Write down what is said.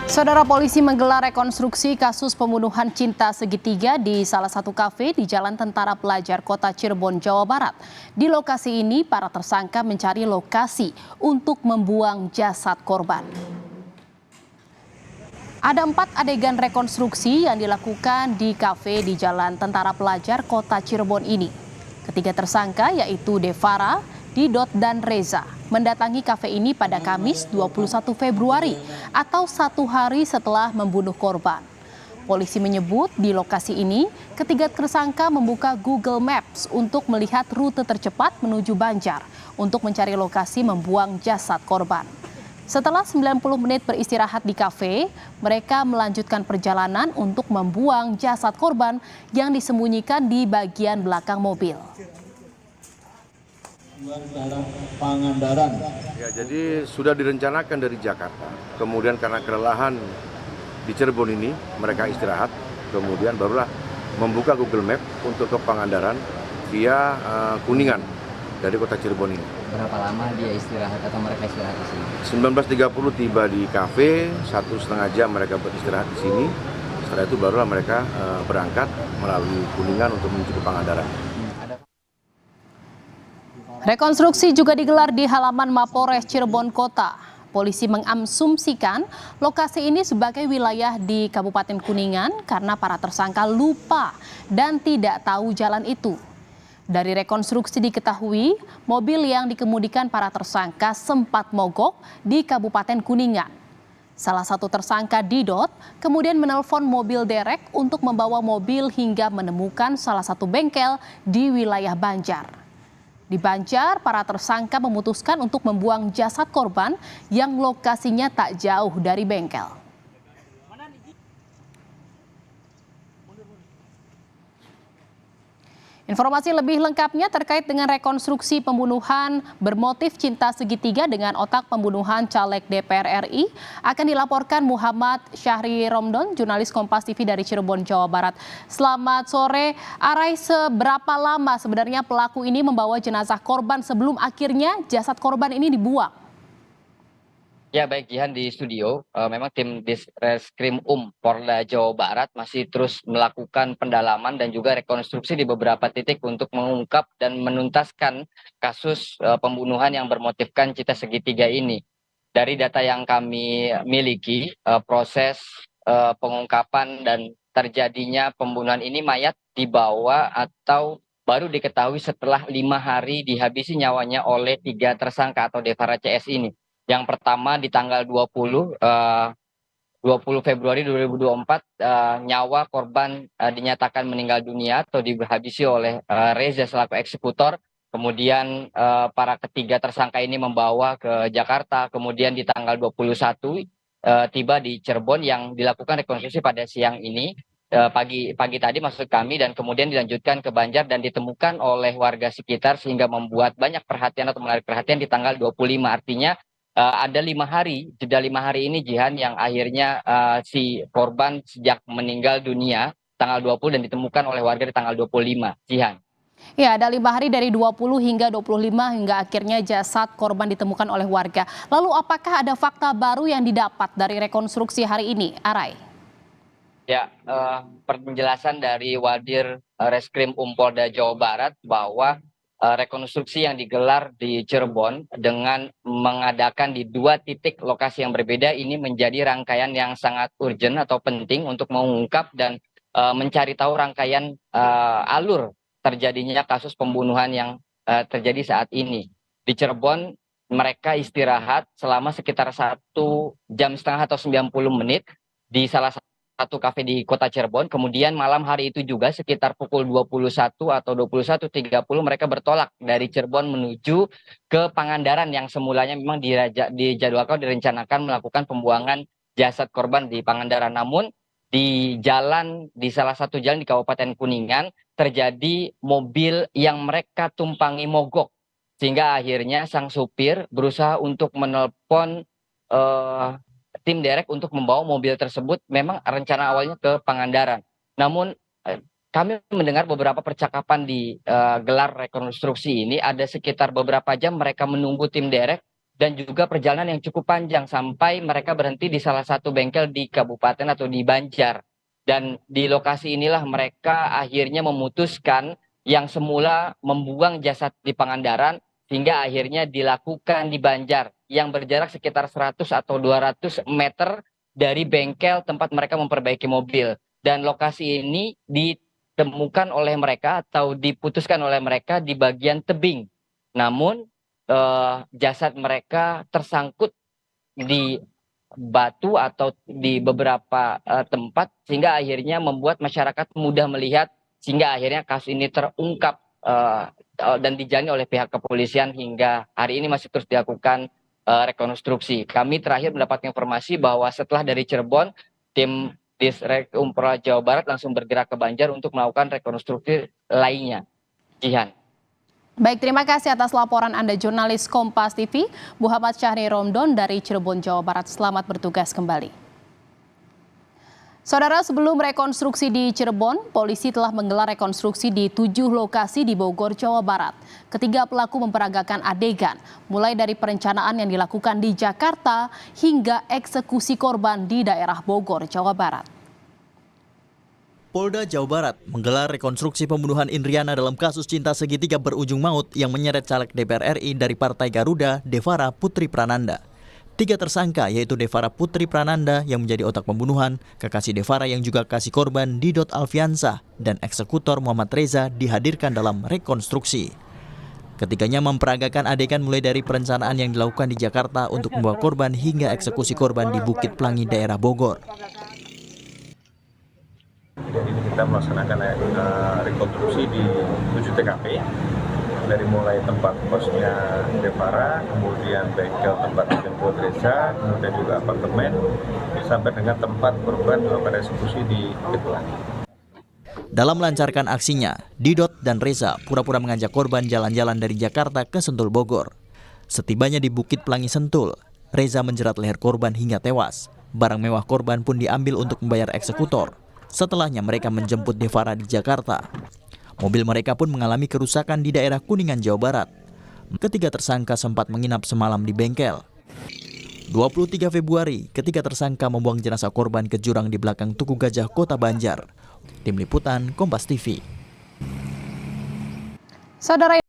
Saudara, polisi menggelar rekonstruksi kasus pembunuhan cinta segitiga di salah satu kafe di Jalan Tentara Pelajar Kota Cirebon, Jawa Barat. Di lokasi ini, para tersangka mencari lokasi untuk membuang jasad korban. Ada 4 adegan rekonstruksi yang dilakukan di kafe di Jalan Tentara Pelajar Kota Cirebon ini. Ketiga tersangka yaitu Devara, Didot, dan Reza mendatangi kafe ini pada Kamis 21 Februari atau 1 hari setelah membunuh korban. Polisi menyebut di lokasi ini ketiga tersangka membuka Google Maps untuk melihat rute tercepat menuju Banjar untuk mencari lokasi membuang jasad korban. Setelah 90 menit beristirahat di kafe, mereka melanjutkan perjalanan untuk membuang jasad korban yang disembunyikan di bagian belakang mobil. Pangandaran. Ya, jadi sudah direncanakan dari Jakarta. Kemudian karena kelelahan di Cirebon ini, mereka istirahat. Kemudian barulah membuka Google Map untuk ke Pangandaran via Kuningan dari kota Cirebon ini. Berapa lama dia istirahat atau mereka istirahat di sini? 19.30 tiba di kafe, 1,5 jam mereka beristirahat di sini. Setelah itu barulah mereka berangkat melalui Kuningan untuk menuju ke Pangandaran. Rekonstruksi juga digelar di halaman Mapores Cirebon Kota. Polisi mengasumsikan lokasi ini sebagai wilayah di Kabupaten Kuningan karena para tersangka lupa dan tidak tahu jalan itu. Dari rekonstruksi diketahui, mobil yang dikemudikan para tersangka sempat mogok di Kabupaten Kuningan. Salah satu tersangka Didot kemudian menelpon mobil derek untuk membawa mobil hingga menemukan salah satu bengkel di wilayah Banjar. Di Banjar, para tersangka memutuskan untuk membuang jasad korban yang lokasinya tak jauh dari bengkel. Informasi lebih lengkapnya terkait dengan rekonstruksi pembunuhan bermotif cinta segitiga dengan otak pembunuhan caleg DPR RI akan dilaporkan Muhammad Syahri Romdon, jurnalis Kompas TV dari Cirebon, Jawa Barat. Selamat sore, Arai, seberapa lama sebenarnya pelaku ini membawa jenazah korban sebelum akhirnya jasad korban ini dibuang? Ya baik Jihan di studio, memang tim Ditreskrim Polda Jawa Barat masih terus melakukan pendalaman dan juga rekonstruksi di beberapa titik untuk mengungkap dan menuntaskan kasus pembunuhan yang bermotifkan cinta segitiga ini. Dari data yang kami miliki, proses pengungkapan dan terjadinya pembunuhan ini mayat dibawa atau baru diketahui setelah 5 hari dihabisi nyawanya oleh 3 tersangka atau Devara CS ini. Yang pertama di tanggal 20 Februari 2024 nyawa korban dinyatakan meninggal dunia atau dihabisi oleh Reza selaku eksekutor. Kemudian para ketiga tersangka ini membawa ke Jakarta. Kemudian di tanggal 21 tiba di Cirebon yang dilakukan rekonstruksi pada siang ini. Pagi tadi maksud kami, dan kemudian dilanjutkan ke Banjar dan ditemukan oleh warga sekitar sehingga membuat banyak perhatian atau menarik perhatian di tanggal 25. Artinya ada 5 hari, jeda 5 hari ini Jihan yang akhirnya si korban sejak meninggal dunia tanggal 20 dan ditemukan oleh warga di tanggal 25, Jihan. Ya, ada 5 hari dari 20 hingga 25 hingga akhirnya jasad korban ditemukan oleh warga. Lalu apakah ada fakta baru yang didapat dari rekonstruksi hari ini, Arai? Ya, penjelasan dari Wadir Reskrim Polda Jawa Barat bahwa rekonstruksi yang digelar di Cirebon dengan mengadakan di 2 titik lokasi yang berbeda ini menjadi rangkaian yang sangat urgent atau penting untuk mengungkap dan mencari tahu rangkaian alur terjadinya kasus pembunuhan yang terjadi saat ini. Di Cirebon mereka istirahat selama sekitar 1,5 jam atau 90 menit di salah satu kafe di kota Cirebon. Kemudian malam hari itu juga sekitar pukul 21 atau 21.30 mereka bertolak dari Cirebon menuju ke Pangandaran yang semulanya memang dijadwalkan direncanakan melakukan pembuangan jasad korban di Pangandaran. Namun di salah satu jalan di Kabupaten Kuningan terjadi mobil yang mereka tumpangi mogok, sehingga akhirnya sang supir berusaha untuk menelpon tim derek untuk membawa mobil tersebut. Memang rencana awalnya ke Pangandaran. Namun kami mendengar beberapa percakapan di gelar rekonstruksi ini, ada sekitar beberapa jam mereka menunggu tim derek dan juga perjalanan yang cukup panjang sampai mereka berhenti di salah satu bengkel di kabupaten atau di Banjar. Dan di lokasi inilah mereka akhirnya memutuskan yang semula membuang jasad di Pangandaran hingga akhirnya dilakukan di Banjar yang berjarak sekitar 100 atau 200 meter dari bengkel tempat mereka memperbaiki mobil. Dan lokasi ini ditemukan oleh mereka atau diputuskan oleh mereka di bagian tebing. Namun jasad mereka tersangkut di batu atau di beberapa tempat sehingga akhirnya membuat masyarakat mudah melihat sehingga akhirnya kasus ini terungkap dan dijalani oleh pihak kepolisian hingga hari ini masih terus dilakukan rekonstruksi. Kami terakhir mendapatkan informasi bahwa setelah dari Cirebon, tim Disrek Umpolda Jawa Barat langsung bergerak ke Banjar untuk melakukan rekonstruksi lainnya. Jihan. Baik, terima kasih atas laporan Anda jurnalis Kompas TV, Muhammad Syahri Romdon dari Cirebon, Jawa Barat. Selamat bertugas kembali. Saudara, sebelum rekonstruksi di Cirebon, polisi telah menggelar rekonstruksi di 7 lokasi di Bogor, Jawa Barat. Ketiga pelaku memperagakan adegan, mulai dari perencanaan yang dilakukan di Jakarta hingga eksekusi korban di daerah Bogor, Jawa Barat. Polda Jawa Barat menggelar rekonstruksi pembunuhan Indriana dalam kasus cinta segitiga berujung maut yang menyeret caleg DPR RI dari Partai Garuda, Devara Putri Prananda. 3 tersangka yaitu Devara Putri Prananda yang menjadi otak pembunuhan, kekasih Devara yang juga kasih korban Didot Alfiansah, dan eksekutor Muhammad Reza dihadirkan dalam rekonstruksi. Ketiganya memperagakan adegan mulai dari perencanaan yang dilakukan di Jakarta untuk membawa korban hingga eksekusi korban di Bukit Pelangi, daerah Bogor. Jadi ini kita melaksanakan rekonstruksi di 7 TKP, dari mulai tempat kosnya Devara, kemudian bengkel tempat dijemput Reza, kemudian juga apartemen, sampai dengan tempat korban melakukan eksekusi di Bukit Pelangi. Dalam melancarkan aksinya, Didot dan Reza pura-pura mengajak korban jalan-jalan dari Jakarta ke Sentul, Bogor. Setibanya di Bukit Pelangi Sentul, Reza menjerat leher korban hingga tewas. Barang mewah korban pun diambil untuk membayar eksekutor. Setelahnya mereka menjemput Devara di Jakarta. Mobil mereka pun mengalami kerusakan di daerah Kuningan, Jawa Barat. Ketiga tersangka sempat menginap semalam di bengkel. 23 Februari, ketiga tersangka membuang jenazah korban ke jurang di belakang Tugu Gajah, Kota Banjar. Tim Liputan, Kompas TV. Saudara